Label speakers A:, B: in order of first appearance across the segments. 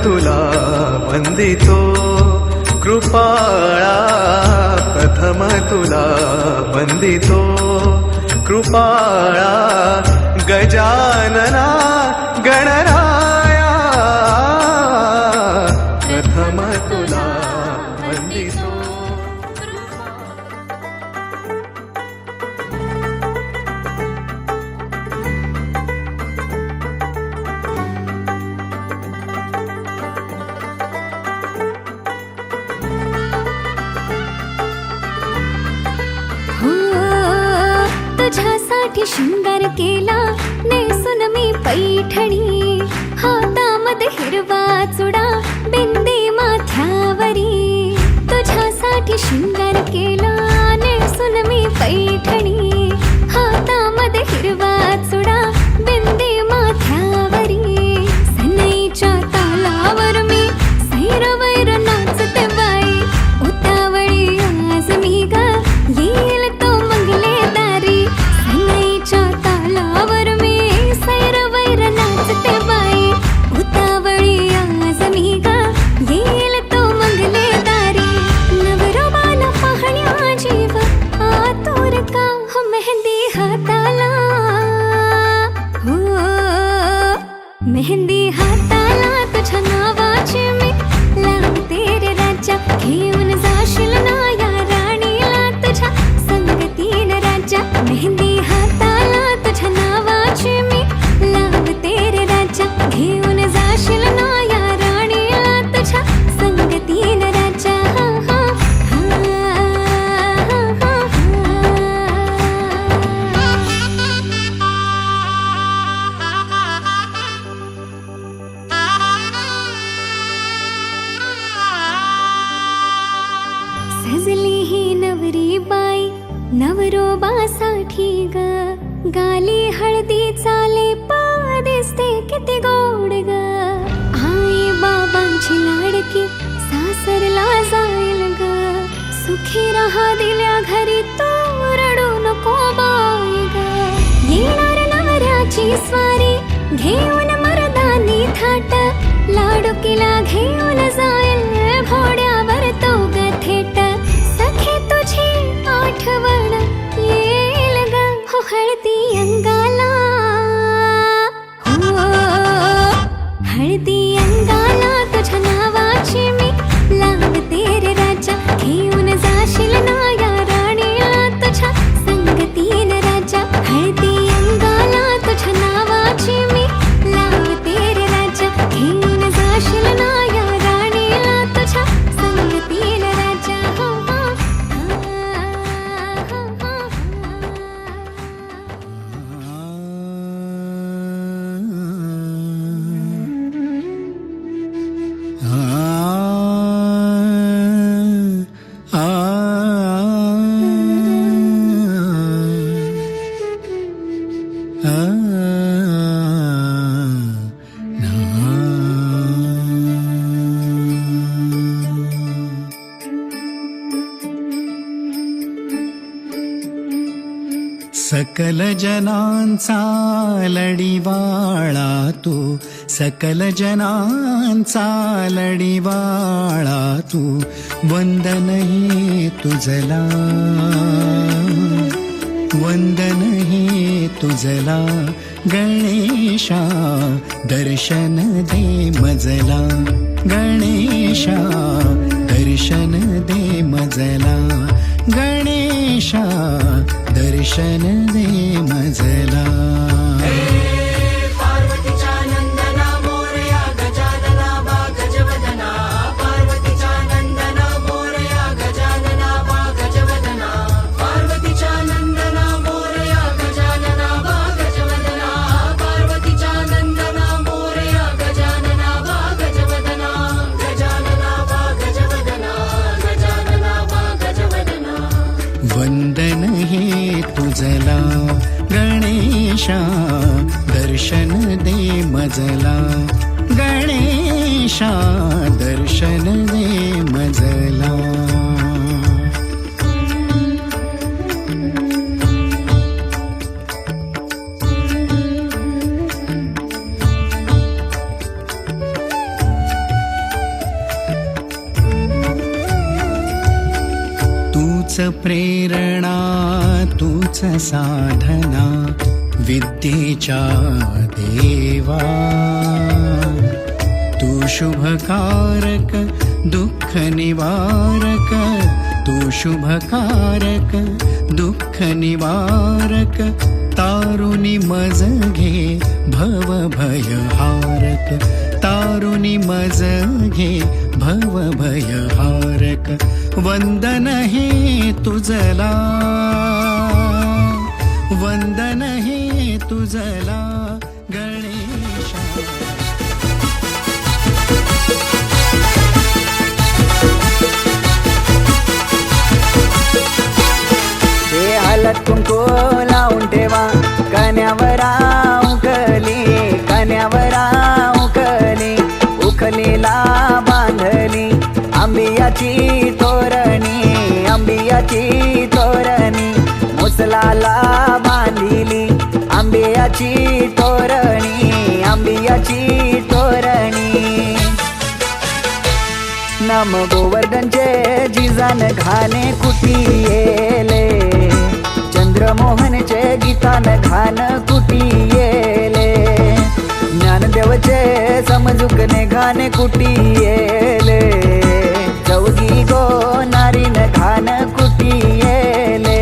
A: तुला वंदितो कृपाळा, प्रथम तुला वंदितो कृपाळा, गजानना गणराया, प्रथम तुला वंदितो.
B: तुझ्यासाठी शृंगार केला नेसून मी पैठणी, हातामध्ये हिरवा चुडा बिंदी माथ्यावरी. तुझ्यासाठी शृंगार केला नेसून मी पैठणी, हातामध्ये हिरवा चुडा बिंदी माथ्यावरी. सनईच्या तालावर मी सैरवैर नाचते बाई, उतावळी आज मी ग येईल तो मंगले दारी. सनईच्या तालावर मी सैरवैर नाचते बाई, उतावळी आज मी ग येईल तो मंगले दारी. नवरोबाला पाहण्या जीव आतुर का, हो मेहंदी हाताला, हो मेहंदी हाताला तुझ्या नावाची मी लावते रे राजा. घेऊन जाशील ना या राणीला तुझ्या संगतीन राजा. मेहंदी हाताला तुझ्या नावाची मी लावते रे राजा. घेऊन जाशील ना या राणीला तुझ्या संगतीन राजा. सजली ही नवरी बाई नवरोबासाठी ग, गाली हळदी चाले दिसते किती गोड ग. आई बाबांची लाडकी सासरला जाईल ग, सुखी राहा दिल्या घरी तू रडू नको बाई ग. येणार नवऱ्याची स्वारी घेऊन मर्दानी थाट, लाडुकीला घेऊन जाईल घोड्यावर तो ग थेट. सखे तुझी आठवण येईल ग, हो हळदी अंगाला, हो हळदी अंगाला तुझ्या नावाची मी लावते रे राजा. घेऊन जाशील ना या राणीला तुझ्या संगतीन राजा. हळदी अंगाला तुझ्या नावाची मी लावते रे राजा. घेऊन जाशील ना या राणीला तुझ्या संगतीन राजा. हो हो
C: सकल जनांचा लढीवाळा तू, सकल जनांचा लढीवाळा तू. वंदन हे तुझला, वंदन हे तुझला. गणेशा दर्शन दे मजला, गणेशा दर्शन दे मजला. गणेशा दर्शन दे मजला.
D: पार्वतीच्या नंदना मोरया गजानना बा गजवदना. पार्वतीच्या नंदना मोरया गजानना बा गजवदना. पार्वतीच्या नंदना मोरया गजानना बा गजवदना. पार्वतीच्या नंदना मोरया गजानना बा गजवदना. गजानना बा गजवदना. गजानना बा गजवदना.
C: वंदन हे तुझला, गणेशा दर्शन दे मजला. गणेशा दर्शन दे मजला. प्रेरणा तूच साधना विद्येच्या देवा तू शुभकारक दुःख निवारक तू शुभकारक दुःख निवारक तारुणी मज घे भव भयहारक तारुणी मज घे भव भयहारक वंदन हे तुझला वंदन हे तुझला गणेशा
E: हे हलत कुंकू लावून ठेवा कन्यावर उकली उखलीला बांधली आंबियाची तोरणी मुसलाला बांधिली आंबियाची तोरणी नाम गोवर्धनचे जिजान घाणे कुटी येले चंद्रमोहनचे गीतान घाण कुटी येले ज्ञानदेवचे समजुकने घाणे कुटी येले चौगी गो नारीन घाण कुटी येले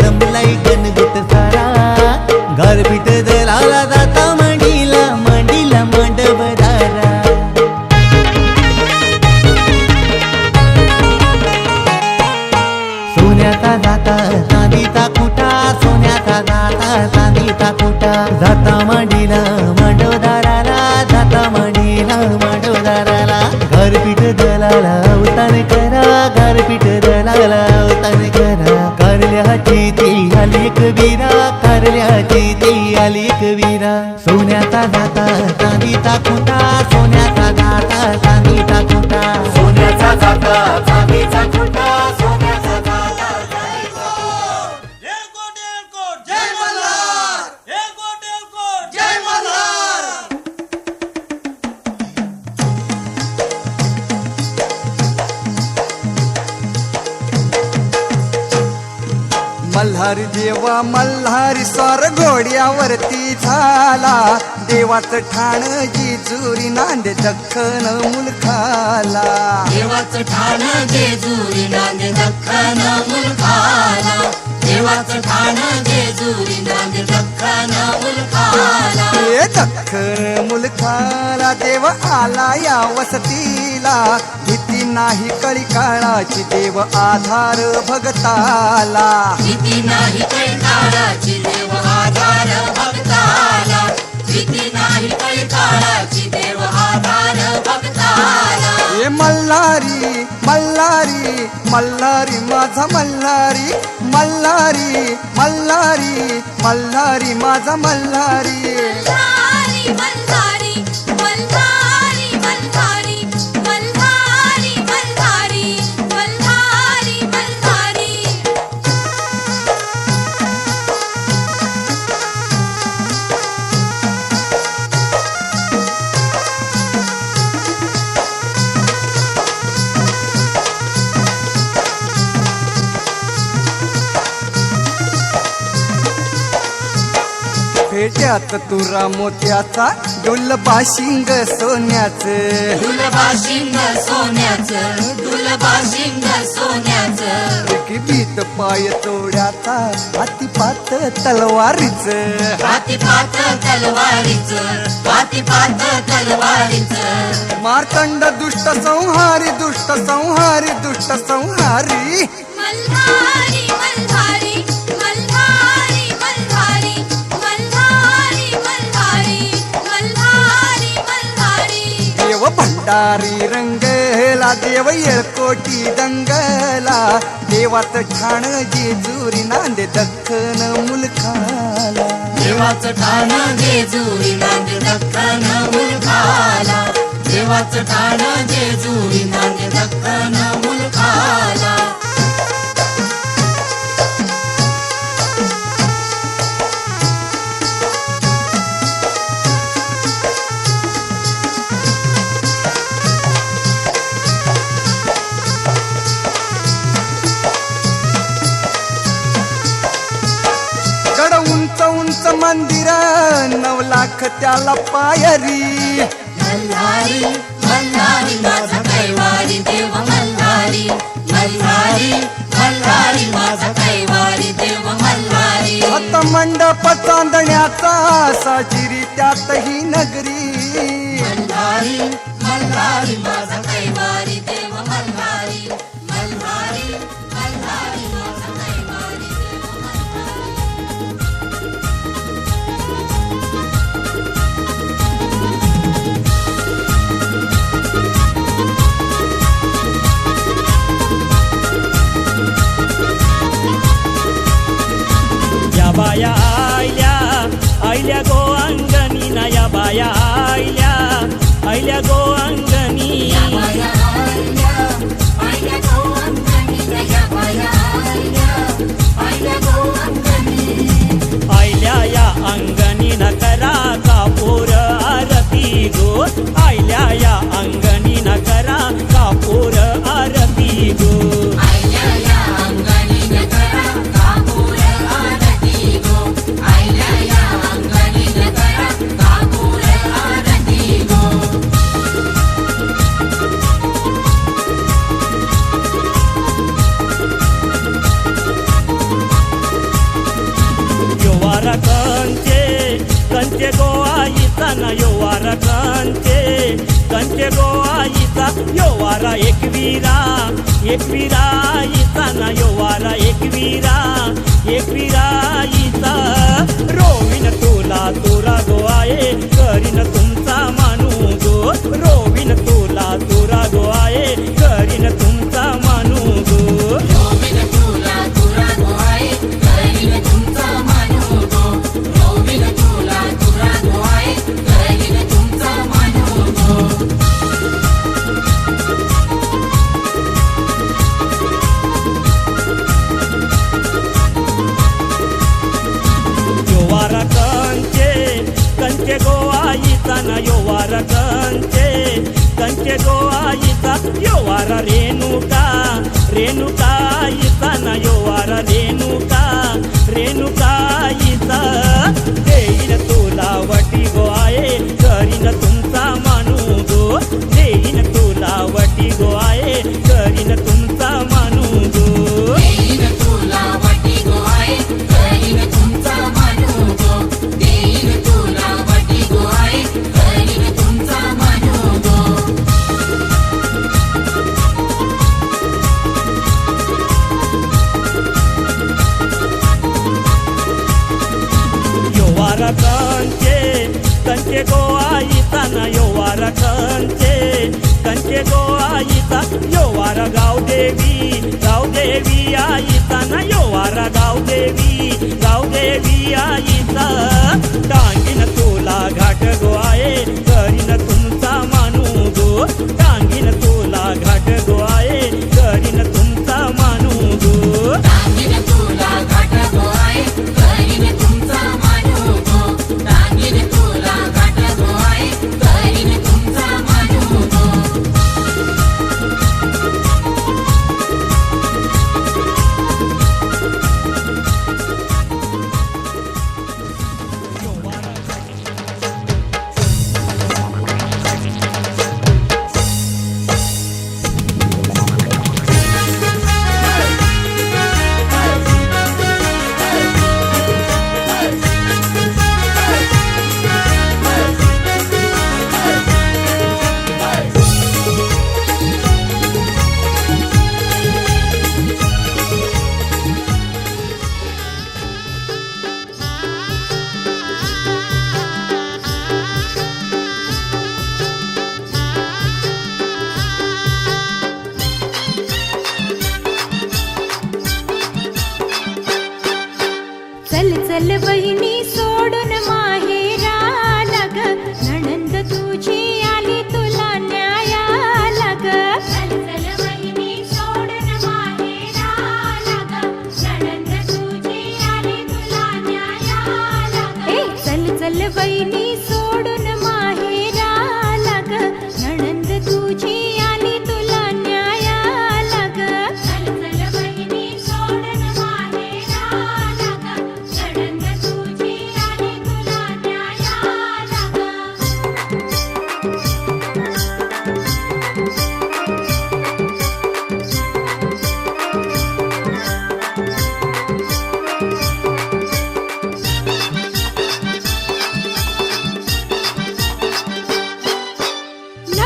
F: जमलाई गणगुत सारा गारपीट दलाला जाता मांडीला मांडवदारा सोन्याचा जाता चांदीचा कुटा सोन्याचा जाता चांदीचा कुटा जाता मांडीला मांडवदाराला जाता मांडीला मांडवदाराला गारपीट दलाला अवतान करा गारपीट दलाला अवतान करा कारल्याची ती आली कबीरा कारल्याची ती आली कबीरा सोन्याचा जाता चांदीचा कुटा सोन्याचा जाता चांदीचा कुटा सोन्याचा जाता चांदीचा कुटा सोन्याचा जाता
D: जय मल्हार जय मल्हार
A: मल्हारी देवा मल्हारी स्वार घोड्यावरती झाला देवाचं ठाण जिजुरी नांदे दख्खन मुलखाला
D: देवाचं ठाण जेजुरी नांदे दख्खन मुलखाला देवाचं ठाण जेजुरी नांदे दख्खन मुलखाला
A: हे दख्खन मुलखाला देव आला या वसतीला भीती नाही कळी काळाची देव आधार भगताला
D: भीती नाही काळाची देव आधार भक्ताला भीती नाही काळाची देव आधार भक्ताला
A: हे मल्हारी मल्हारी मल्हारी माझा मल्हारी मल्हारी मल्हारी मल्हारी माझा मल्हारी
B: मल्हारी मल्हारी मल्हारी मल्हारी मल्हारी मल्हारी मल्हारी मल्हारी
A: फेट्यात तुरा मोत्याचा डुलबाशिंग सोन्याचं
D: दुलबाशिंग सोन्याचं दुलबाशिंग सोन्याचं
A: भीत पाय तोड्याचा हातीपात तलवारीचं
D: हातीपात तलवारीचं
A: मार्तंड दुष्ट संहारी दुष्ट संहारी दुष्ट संहारी
B: मल्हारी मल्हारी मल्हारी मल्हारी मल्हारी मल्हारी मल्हारी मल्हारी
A: देव भंड भंडारी रंगला देव येळकोटी दंगला देवाच ठाण जेजुरी नांदे दख्खन मुलखाला
D: देवाचं ठाण जेजुरी नांदे दख्खन मुलखाला देवाचं ठाण जेजुरी नांदे दख्खन मुलखाला
A: गड उंच उंच मंदिर 9 लाख त्याला पायरी
D: मल्हारी मल्हारी माझा कैवारी देव मल्हारी मल्हारी मल्हारी माझा कैवारी देव मल्हारी
A: आता मंडप चांदण्याचा साजिरी त्यात ही नगरी
D: मल्हारी मल्हारी माझा कैवारी देव मल्हारी मल्हारी मल्हारी माझा कैवारी देव
G: या बाया आयल्या गो अंगणी ना या बाया आयल्या गो अंगणी
D: बाया आयल्या गो अंगणी या बाया आयल्या गो अंगणी
G: आयल्या या अंगणी न करा कापूर आरती गो आयल्या या अंगणी न करा कापूर आरती गो
D: आयल्या या अंगणी न करा कापूर आरती गो आयल्या या अंगणी न करा कापूर आरती गो
G: योवार कंचे गोवाईचा न योवार कंचे गोवाईचा योवारा एकवीरा इचा न योवारा एकवीरा इचा रोविन तुला गोवाये करीन तुमचा मानू गो रोविन तुला गोवाये करीन तुमचा मानू गो
D: रोविन तुला गोवाये करीन तुमचा मानू गो रोविन तुला गोवाये करीन तुमचा मानू गो
G: योवार कंचे गोवाईचा न योवार कंचे गोवाईचा योवार रेणुका इचा न योवार रेणुका इचा देईन तुला वटी गोवाये करीन तुमचा मानू गो देईन तुला वटी गोवाये करीन तुमचा मानू गो
D: देईन तुला वटी गोवाये करीन तुमचा मानू गो देईन तुला वटी गोवाये करीन तुमचा मानू गो
G: योवार कंचे गोवाईचा न योवार कंचे गोवाईचा योवार गावदेवी आईचा न योवार गावदेवी आईचा टांगीन तुला घाट गोवाये करीन तुमचा मानू गो टांगीन तुला घाट गोवाये करीन तुमचा मानू गो
D: टांगीन तुला घाट गोवाये करीन तुमचा मानू गो टांगीन तुला घाट गोवाये करीन तुमचा मानू गो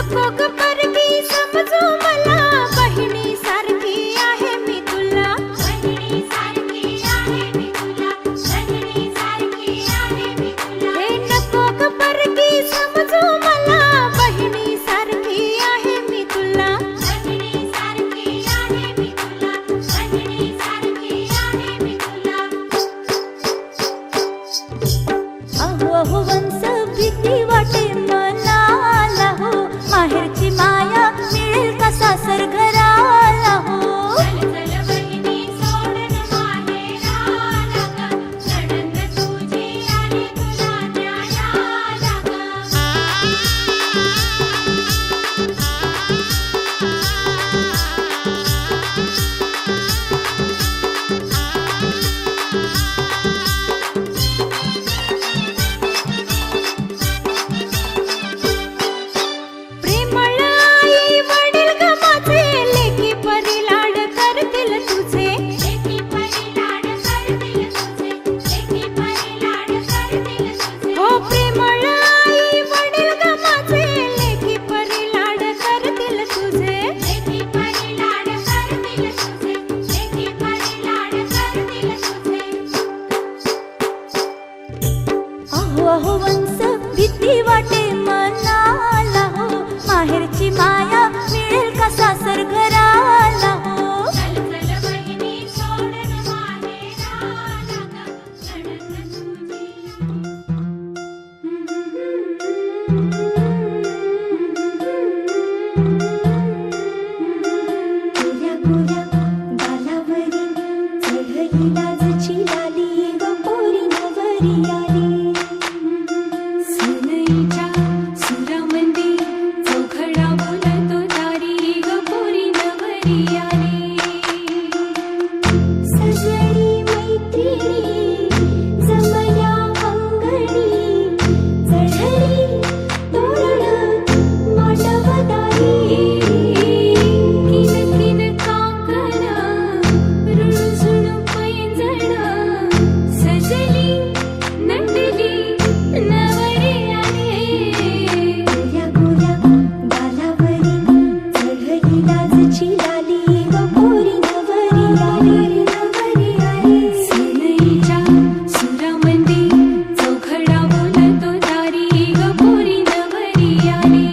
B: नको ग परकी समजू मला, बहिणी सारखी आहे मी तुला, बहिणी सारखी आहे मी तुला, बहिणी सारखी आहे मी तुला. हे नको ग परकी समजू मला, बहिणी सारखी आहे मी तुला, बहिणी सारखी आहे मी तुला, बहिणी सारखी आहे मी तुला. अहो अहो वंस भीती वाटे मनाला हो, माहेरची माया मिळेल का सासर घराला हो. चल चल बहिणी सोडून माहेराला ग, नणंद तुझी आली तुला न्यायाला ग. प्रेमळ आई वडील ग माझे, लेकी परी लाड करतील तुझे, लेकी परी लाड करतील तुझे, लेकी परी लाड करतील तुझे. हो प्रेमळ आई वडील ग माझे, लेकी परी लाड करतील तुझे, लेकी परी लाड करतील तुझे, लेकी परी लाड करतील तुझे. अहो अहो वंस भीती वाटे मनाला हो, माहेरची माया मिळेल का सासर घराला हो. चल चल बहिणी सोडून माहेराला ग, नणंद तुझी. गोऱ्या गोऱ्या गालावरी चढली लाजची लाली ग, पोरी नवरी आली. सनईच्या सुरामंदी चौघडा बोलतो दारी ग, पोरी नवरी आली. सजनी मैत्रिणी जमल्या अंगणी, चढली तोरण मांडवदारी. किन किन काकण रुणझुण पैंजण, सजली नटली नवरी आली. गोऱ्या गोऱ्या गालावरी चढली लाजची लाली ग, पोरी नवरी आली, नवरी आली. सनईच्या सुरामंदी चौघडा बोलतो दारी ग, पोरी नवरी आली.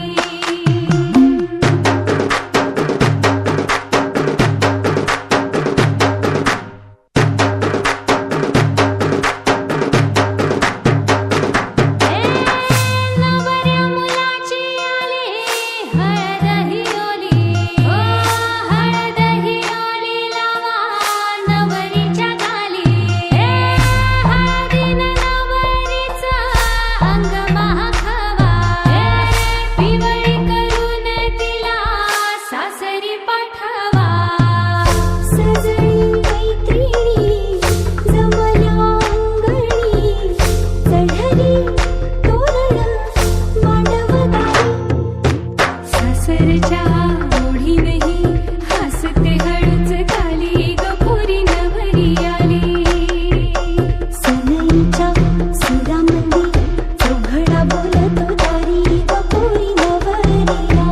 B: नवऱ्या मुलाची आली हळद ही ओली, हो हळद ही ओली लावा नवरीच्या गाली. हळदीनं नवरीचं अंग महाखावा, पिवळी करून तिला सासरी पाठवा. सजनी मैत्रिणी जमल्या अंगणी, चढली तोरण मांडवदारी. सासरच्या ओढीनही हसते हळूच खाली ग, पोरी नवरी आली. सनईच्या सुरामंदी चौघडा बोलतो दारी ग, पोरी नवरी आली.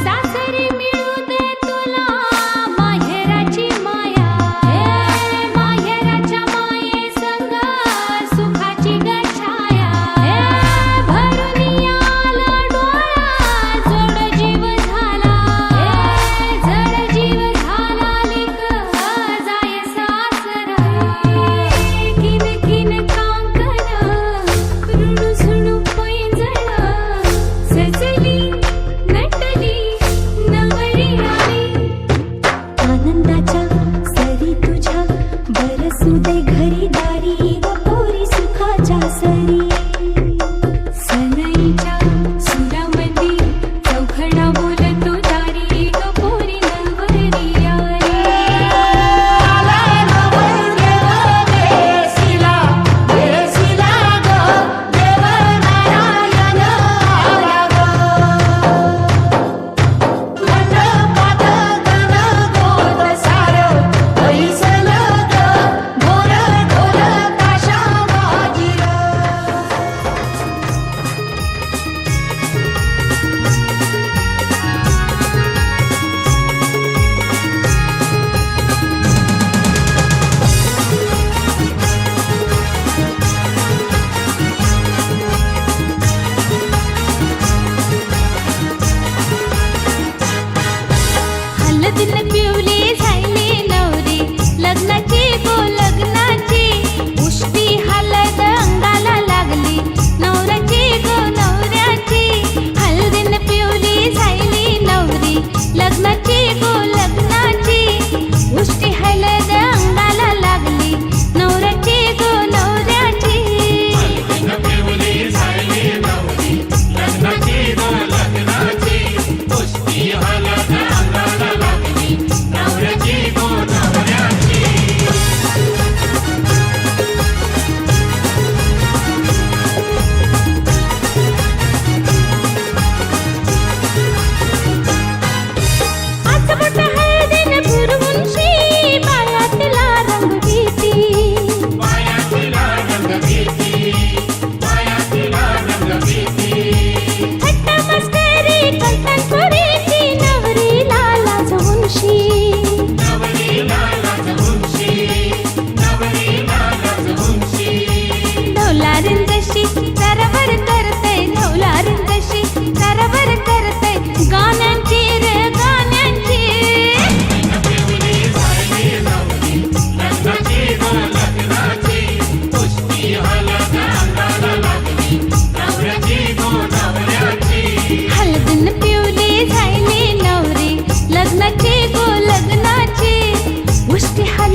B: सासरी मिळू दे तुला माहेराची माया, माहेराच्या माये संग सुखाची ग छाया. भरून आला डोळा जोड जीव झाला, जड जीव झाला लेक जाय सासरा. किन किन कांकण रुणझुण पैंजण, सजली नटली नवरी आली. आनंदाच्या सरी तुझ्या बरसू दे घरी दारी ग, पोरी सुखाच्या सरी. सनईच्या सुरामंदी चौघडा बोलतो दारी ग, पोरी नवरी आली.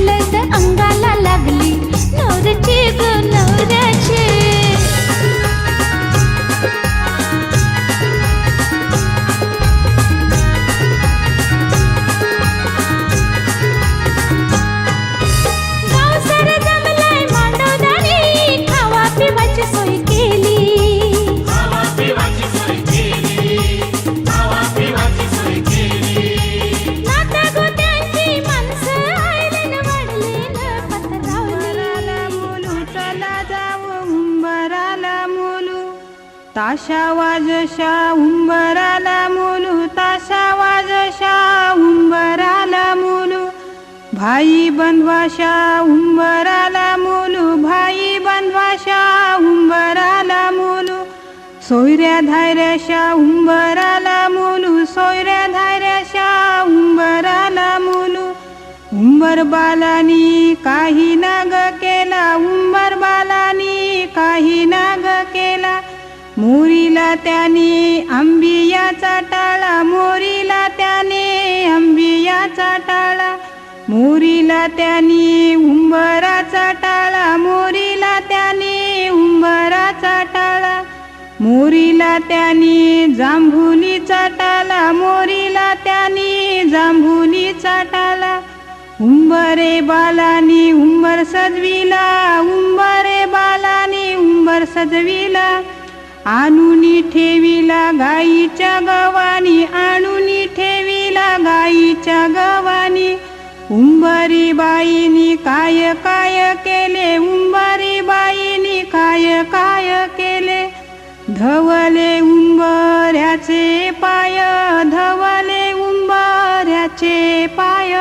B: हळद अंगाला लागली नवऱ्याची ग नवऱ्याची गाव सारं जमलंय मांडवदारी खावा पिवाची सोय केली नाता गोत्यांची माणसं आयलन वाढलेलं पत्रावली
H: मुलू चला जाऊ उंबराला मुलू ताशा वाजशा उंबराला मुलू ताशा वाजशा उंबराला मुलू भाई बंधवाशा उंबराला मुलू भाई बंधवाशा उंबराला मुलू सोयऱ्या धायऱ्याशा उंबराला मुलू सोयऱ्या धायऱ्याशा उंबराला मुलू उंबर बालानी काही नाग केला उंबर बालानी काही नाग केला मोरीला त्याने आंबियाचा टाळा मोरीला त्याने आंबियाचा टाळा मोरीला त्याने उंबराचा टाळा मोरीला त्याने उंबराचा टाळा मोरीला त्याने जांभुलीचा टाळा मोरीला त्याने जांभुलीचा टाळा उंबरे बालानी उंबर सजविला उंबरे बालानी उंबर सजविला आणूनी ठेविला गाईच्या गवानी आणूनी ठेविला गाईच्या गवानी उंबरी बाईनी काय काय केले उंबरी बाईनी काय काय केले धवले उंबऱ्याचे पाय धवले उंबऱ्याचे पाय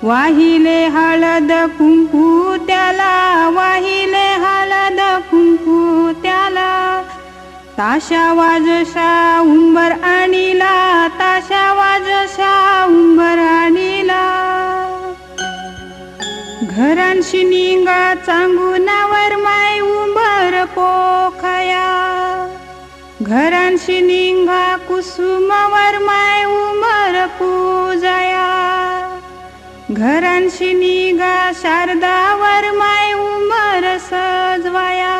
H: वाहिले हळद कुंकू त्याला वाहिले हळद कुंकू त्याला ताशा वाजशा उंबर आणीला ताशा वाजशा उंबर आणीला घरांशी निंगा चांगुनावर माय उंबर पोखया घरांशी निंगा कुसुमावर माय उंबर पूजया घरांशी निगा शारदावर माय उंबर सजवाया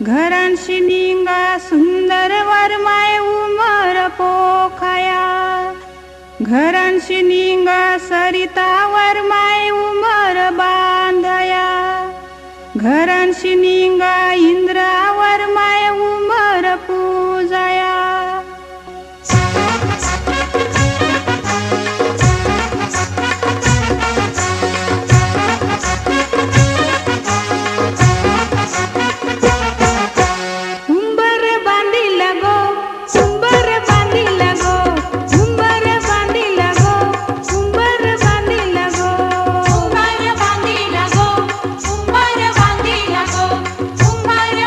H: घरांशी निंगा सुंदरवर माय उंबर पोखया घरांशी निंगा सरितावर माय उंबर बांधया घरांशी निंगा इंद्रावर माय उंबर पूजया उंबर बांधिला गो उंबर बांधिला गो उंबर बांधिला गो उंबर बांधिला गो
D: उंबर बांधिला गो उंबर बांधिला गो उंबर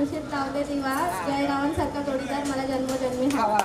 I: नशेत लावले दिवा जयरावांसारखा जोडीदार मला जन्मोजन्मी हवा.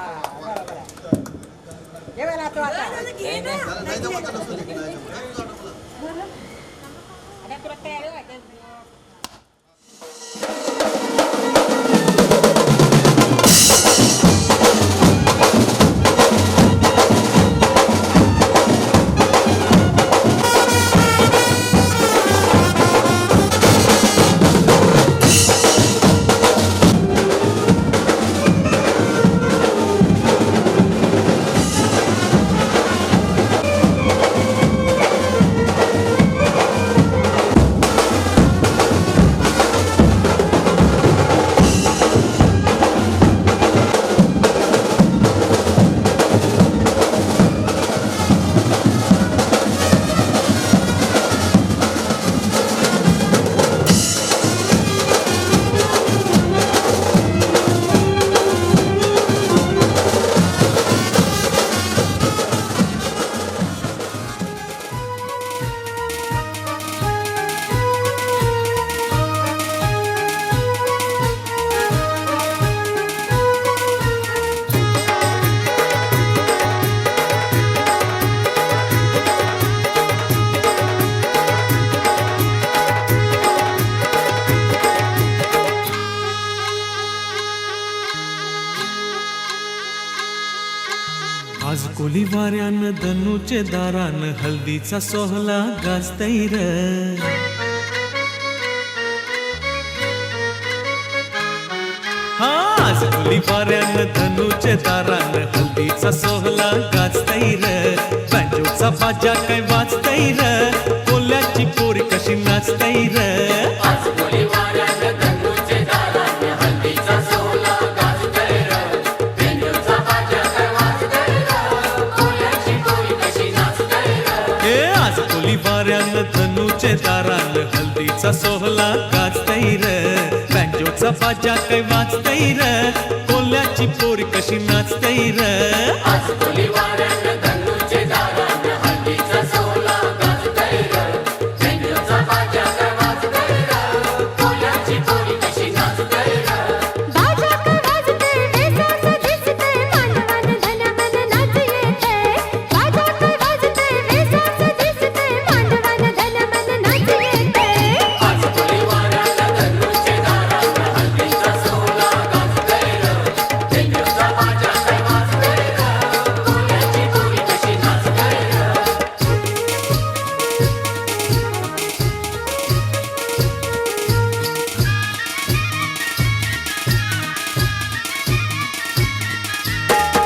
J: आज कोली वाऱ्यान धनुचे दारान हल्दीचा सोहला गाजतैर. आज कोली वाऱ्यान धनुचे दारान हल्दीचा सोहला गाजतैर. बँजोचा बाजा काय वाजतैर, कोल्याची पोरी कशी नाचतैर.
D: आज कोली वाऱ्यान धनुचे दारान हल्दीचा सोहळा गाजतैर. बेंजोचा बाजा काय वाजतैर, कोल्याची पोरी कशी नाचतैर.
J: आज कोली वाऱ्यान धनुचे दारान हल्दीचा सोहला गाजतैर. बँजोचा बाजा काय वाजतैर, कोल्याची पोरी कशी नाचतैर.
D: आज कोली वाऱ्यान धनुचे दारान हल्दीचा सोहळा गाजतैर. बेंजोचा बाजा काय वाजतैर, कोल्याची पोरी कशी नाचतैर.
B: बाजा का वाजते वेसाचं दिसते मानवान धनामन नाच येते. बाजा का वाजते वेसाचं दिसते मानवान धनामन नाच येते.
D: आज कोली वाऱ्यान धनुचे दारान हल्दीचा सोहळा गाजतैर. बेंजोचा बाजा काय वाजतैर, कोल्याची पोरी कशी नाचतैर.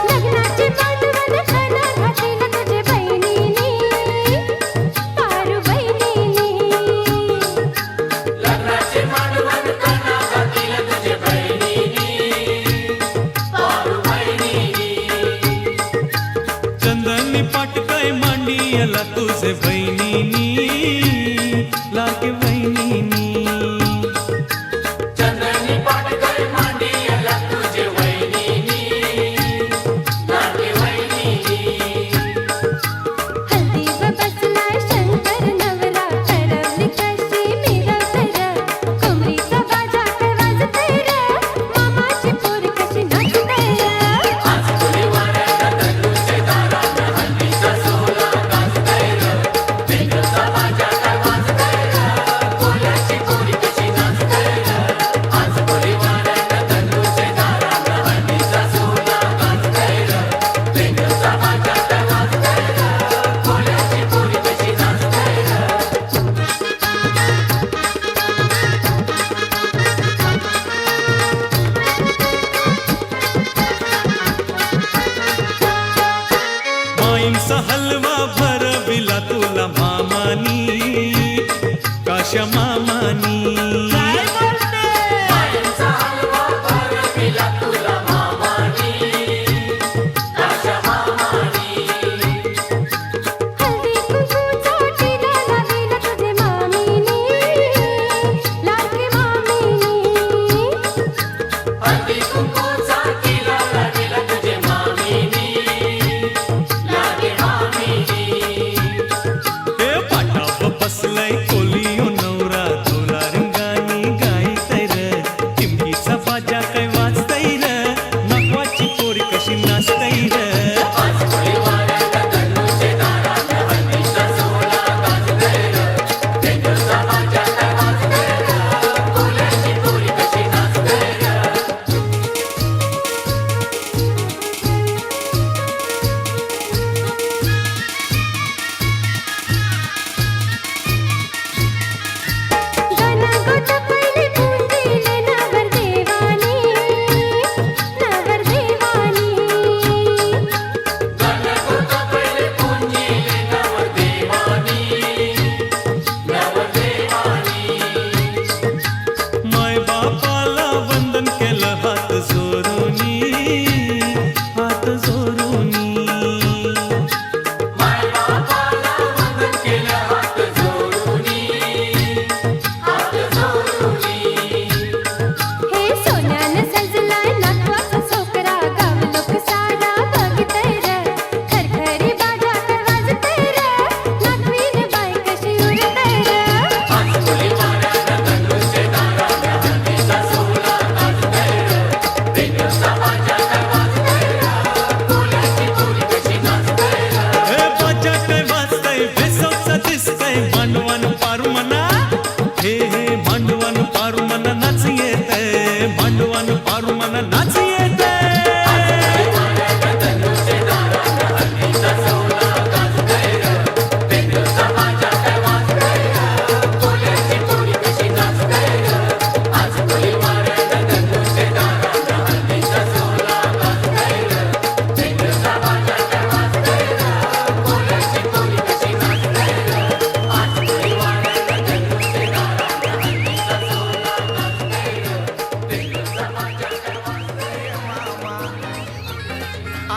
B: लग्नाची मांडवण खाना घातील तुझे बहिणीनी, पारू बहिणीनी.
D: लग्नाचे मांडवण कना घातील तुझे बहिणीनी, पारू बहिणीनी.
J: चंदनी पाट काय मांडियला तुझे बहिणीनी, लागे बहिणीनी.
D: चंदनी पाट काय मांडियला तुझे वहिनीनी, लागे वहिनीनी.
B: हल्दीवर बसलाय शंकर नवरा, ठरवली कशी मिरवतर. कमरीचा बाजा काय वाजतैर, मामाची पोर कशी नाचतैर.
D: आज कोली वाऱ्यान धनुचे दारान हल्दीचा सोहळा गाजतैर. बेंजोचा बाजा काय वाजतैर, कोल्याची पोरी कशी नाचतैर. आज कोली वाऱ्यान धनुचे दारान हल्दीचा सोहळा गाजतैर. बेंजोचा बाजा काय वाजतैर, कोल्याची पोरी कशी नाचतैर.
J: माईंचा हलवा भरविला तुला मामानी, काशा मामानी.
D: माईंचा हलवा भरविला तुला मामानी, काशा मामानी.
B: हल्दी कुंकूचा टिळा लावीला तुझे मामीनी, लागे मामीनी.
D: हल्दी कुंकूचा तिला लाविला तुझे मामीनी, लागे मामीनी.
J: हे पाटाव बसलाय कोलियो नवरा, धोला रंगानी गायतैर. टिमकीचा वंदन केलं हात जोरूनी, हात जोरूनी.
B: हे सोन्यानं सजलाय नातवाचा सोकरा, गाव लोक सारा बघतंय र, खरखरी बाजात वाजतंय र, नातवीन बाय कशी उरतंय र.
J: हे बाजा काय वाजतंय, बेसवचं दिसतंय, मांडवान पारू म्हणा. हे मांडवान पारू म्हणा नाच येतंय, मांडवान पारू म्हणा नाच येतंय.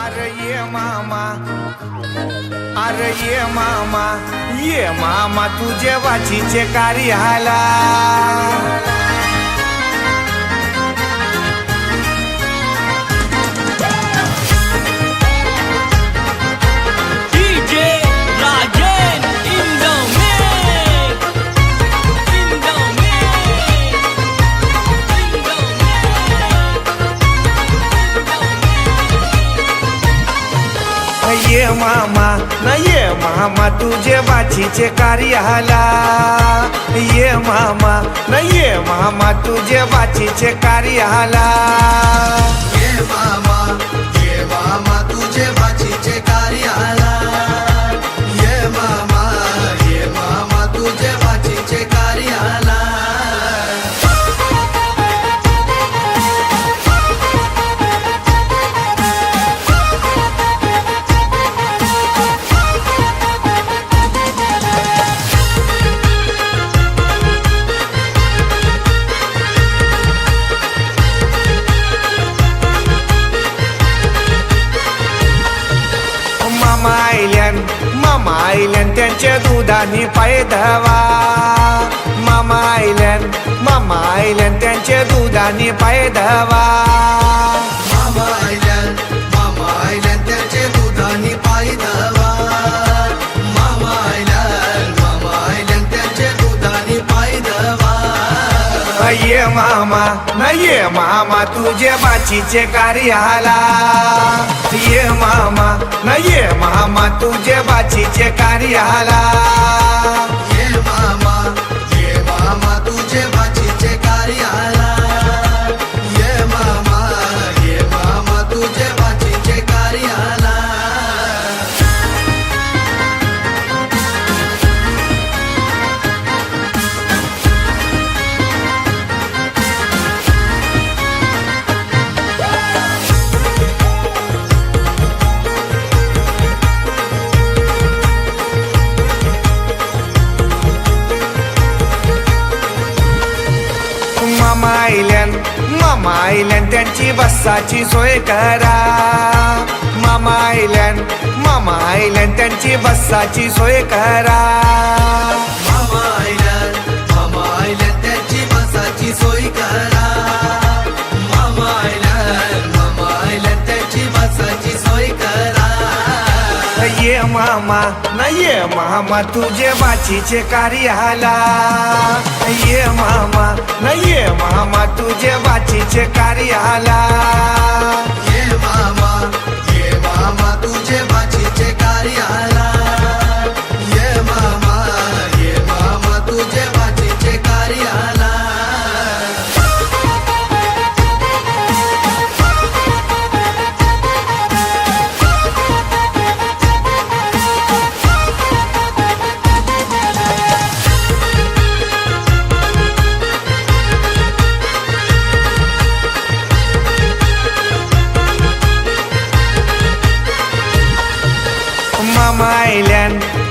A: अरे ये मामा, अरे ये मामा, ये मामा तुझे वाचीचे कार्याला.
G: DJ Rajen in the mix, in the mix, in the
A: ये मामा न ये मामा तुझे वाचीचे कार्याला. ये मामा न ये मामा तुझे वाचीचे कार्याला.
F: ये मामा तुझे वाचीचे कार्याला. ये मामा तुझे वाचीचे कार्याला.
A: मामा आईल्यान त्यांच्या दुधाने पाय धवा. मामा आईल्यान त्यांच्या दुधाने पाय धवा.
F: मामा आयल्यान त्याचे दुधानी पायी धावा. मामा आयल्यान त्याचे दुधानी पायी धावा.
A: ये मामा न ये मामा तुझे बाचीचे कार्याला. ये मामा न ये मामा तुझे बाचीचे कार्याला.
F: ये मामा तुझे वाचीचे कार्याला. ये मामा तुझे वाचीचे कार्याला.
A: मामा आईल्यान त्यांची बसाची सोय करा. मामा आईल्यान त्यांची बसाची सोय करा.
F: मामा आयल्यान त्याची बसाची सोय करा. मामा आयल्यान त्याची बसाची सोय करा.
A: ये मामा न ये मामा तुझे बाचीचे कार्याला. ये मामा न ये मामा तुझे बाचीचे कार्याला.
F: ये मामा तुझे वाचीचे कार्याला. ये मामा तुझे वाचीचे कार्याला.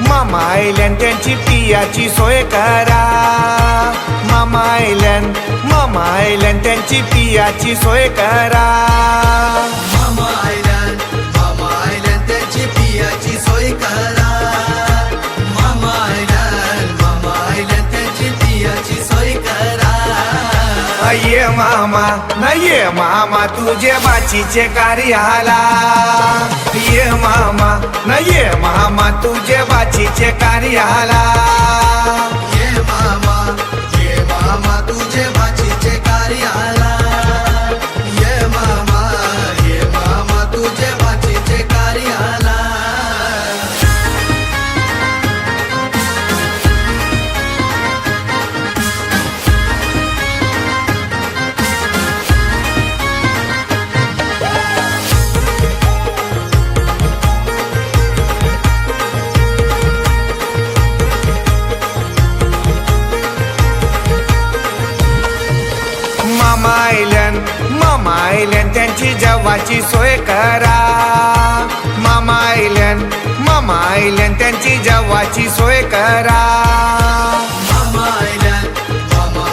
A: मामा आईल्यान त्यांची पियाची सोय करा. मामा मामा आयल्यान त्यांची पियाची सोय करा.
F: मामा आयल्यान त्यांची पियाची सोय करा. मामा आयल्यान त्यांची पियाची सोय करा.
A: ये मामा तुझे बाचीचे कार्याला. ये मामा तुझे बाचीचे कार्याला.
F: ये मामा तुझे बाचीचे कार्याला. ये मामा तुझे बाचीचे कार्याला.
A: मामा आयल्यान त्यांची जेवाची सोय करा. मामा आयल्यान त्यांची जेवाची सोय करा.
F: मामा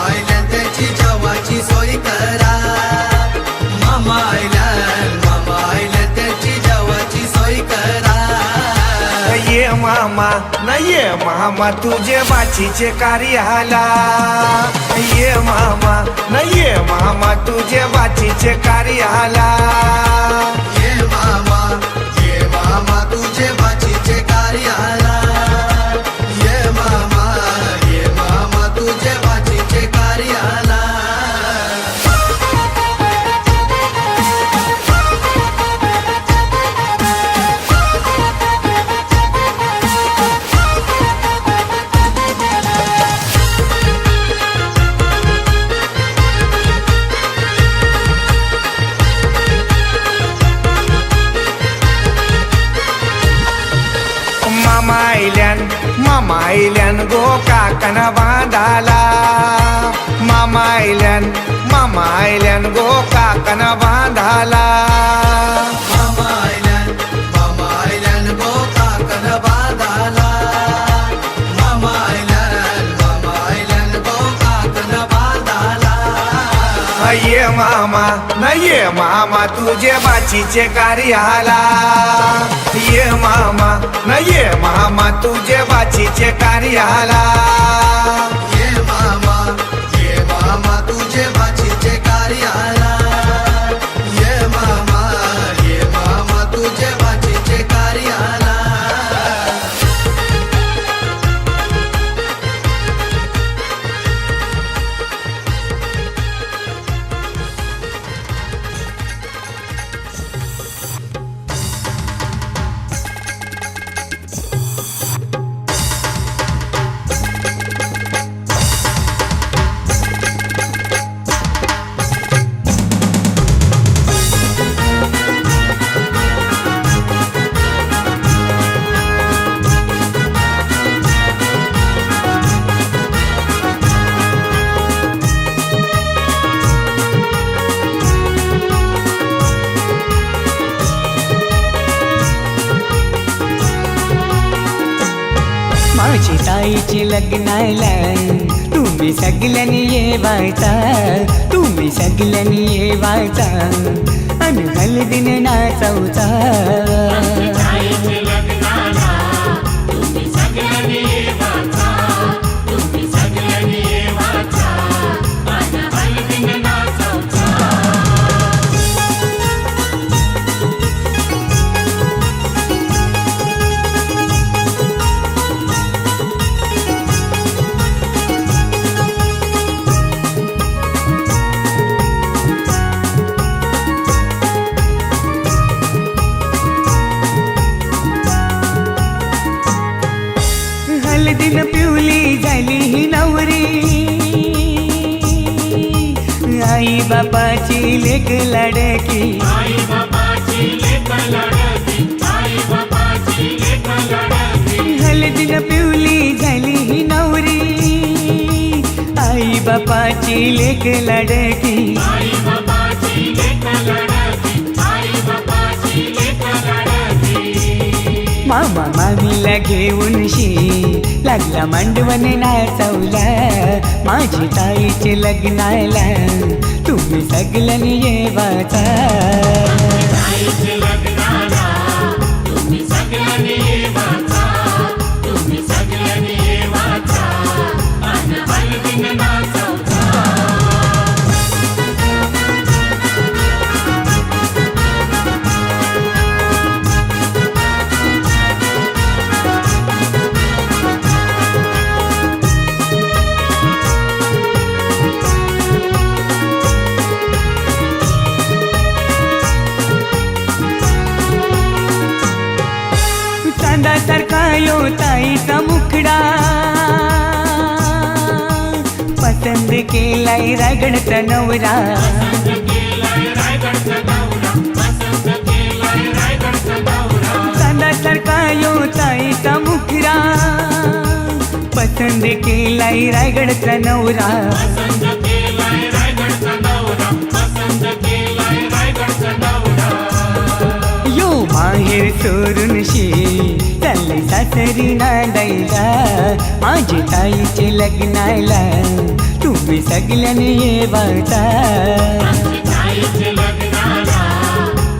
F: आयल्यान त्यांची जेवाची सोय करा. मामा आयल्यान त्यांची जेवाची सोय करा.
A: ये मामा तुझे बाचीचे कार्याला. ये मामा तुझे बाचीचे कार्याला.
F: ये मामा तुझे बाचीचे कार्याला. ये मामा तुझे बाचीचे कार्याला.
A: मामा आयल्यान गो काकण बांधाला. मामा आयल्यान गो काकण बांधाला.
F: मामा आयल्यान गो काकण बांधाला. मामा आयल्यान गो काकण बांधाला.
A: ये मामा तुझे बाचीचे कार्याला. ये मामा तुझे बाचीचे कार्याला.
F: ये मामा तुझे बाचीचे कार्याला. ये मामा तुझे बाचीचे कार्याला.
E: माझी ताईची लग्नाला तुम्ही सगळ्यांनी येवायचा. तुम्ही सगळ्यांनी येवायचा अन हळदीन नाचवचा. हळदीन पिवली झाली ही नवरी. आई बापाची लेक लाडकी. हळदीन पिवली झाली ही नवरी. आई बापाची लेक लाडकी. मामा मामीला घेऊन लागला मांडवण नाचवला माझी ताईचे लग्नाला तुम्ही सगळ्यांनी येवाचा
D: ताईचे लग्नाला तुम्ही सगळ्यांनी येवाचा तुम्ही सगळ्यांनी येवाचा अन हळदीन नाचवचा
E: चांदासारखा यो ताईचा मुखडा पसंद केलाय रायगडचा नवरा चांदासारखा यो ताईचा मुखडा पसंद केलाय रायगडचा नवरा यो माहेर सोडून चालले सासरी नांदायला माझी ताईचे लग्नाला तुम्ही सगळ्यांनी येवाचा
D: ताईचे लग्नाला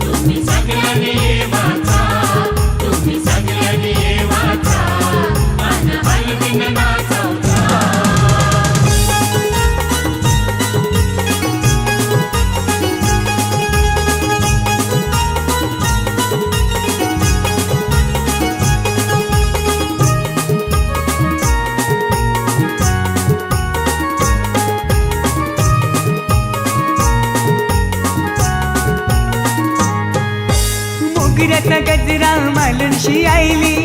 D: तुम्ही सगळ्यांनी येवाचा तुम्ही सगळ्यांनी येवाचा अन हळदीन नाचवचा
E: मोगऱ्याचा गजरा मालूनशी आईली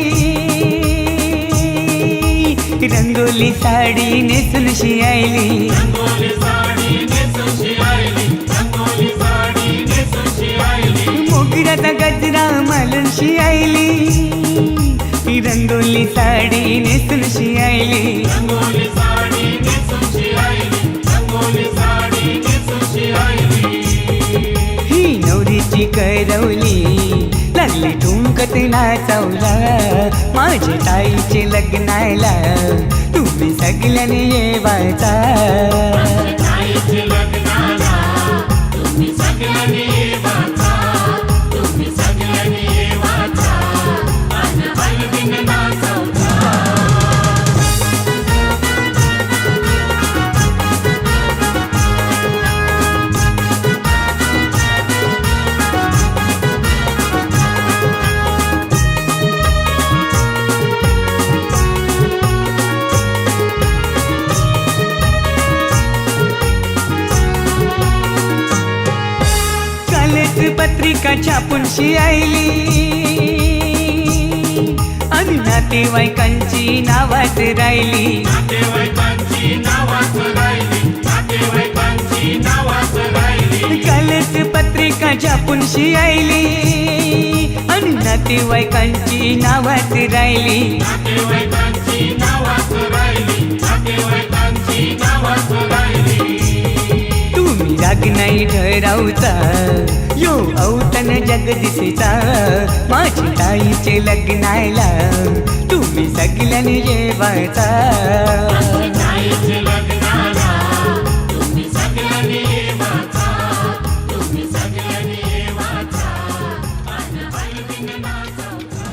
E: रंगोली साडी नेसूनशी आईली मोगऱ्याचा गजरा मालूनशी आईली रंगोली साडी नेसूनशी आईली ही नवरीची करवली लागली ठुमकत नाचवला माझ्या ताईचे लग्नाला तुम्ही सगळ्यांनी येवाचा
D: ताईचे लग्नाला तुम्ही सगळ्यांनी येवाचा तुम्ही सगळ्यांनी येवाचा अन हळदीन नाचवचा
E: पत्रिका छापूनशी आईली आणि नातेवाईकांची नावात राहिली कालच पत्रिका छापूनशी आईली आणि नातेवाईकांची नावात राहिली तुम्ही राग नाही ठरावचा यो औतण जगदीशचा माझी ताईचे लग्नाला तुम्ही सगळ्यांनी येवाचा
D: ताईचे लग्नाला तुम्ही सगळ्यांनी येवाचा तुम्ही सगळ्यांनी येवाचा अन हळदीन नाचवचा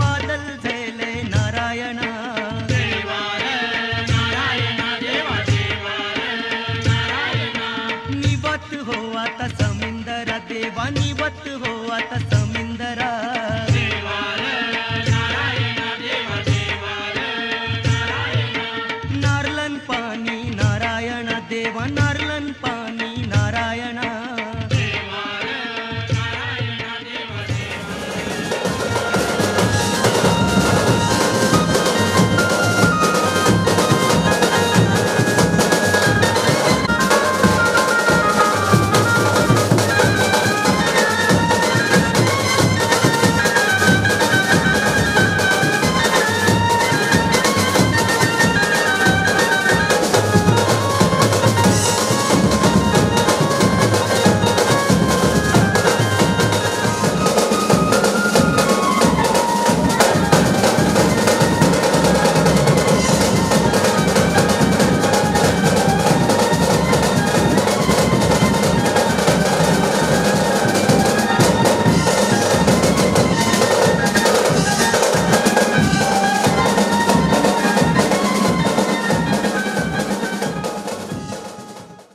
E: बादल झेले नारायणा निवत हो आता समुंदर देवा निवत हो